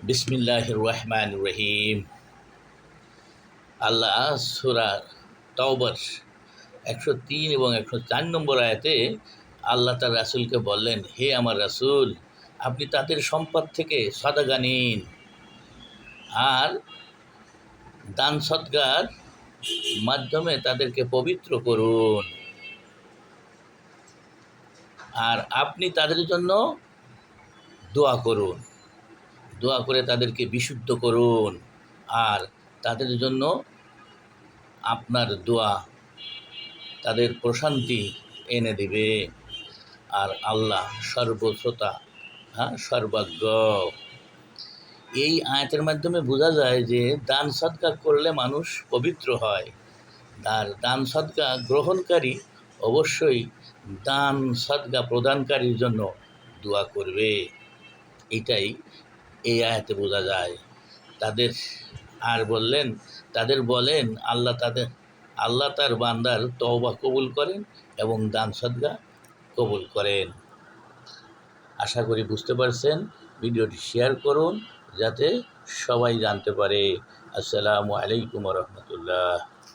বিসমিল্লাহির রহমানির রহিম। আল্লাহ সূরা তাওবার 103 এবং 104 নম্বর আয়াতে আল্লাহ তার রাসূলকে বললেন, হে আমার রাসূল, আপনি তাদের সম্পদ থেকে সদকা নিন আর দান সদকার মাধ্যমে তাদেরকে পবিত্র করুন, আর আপনি তাদের জন্য দোয়া করুন, দোয়া করে তাদেরকে বিশুদ্ধ করুন, আর তাদের জন্য আপনার দোয়া তাদের প্রশান্তি এনে দিবে। আর আল্লাহ সর্বশ্রোতা, সর্বজ্ঞ। এই আয়াতের মাধ্যমে বোঝা যায় যে দান সদকা করলে মানুষ পবিত্র হয়। আর দান সদকা গ্রহণকারী অবশ্যই দান সদকা প্রদানকারীর জন্য দোয়া করবে। এটাই এই আয়াতে বোঝা যায়। তাদের আর বললেন, তাদের বলেন আল্লাহ তার বান্দার তওবা কবুল করেন এবং দান সদকা কবুল করেন। আশা করি বুঝতে পারছেন। ভিডিওটি শেয়ার করুন যাতে সবাই জানতে পারে। আসসালামু আলাইকুম রহমতুল্লাহ।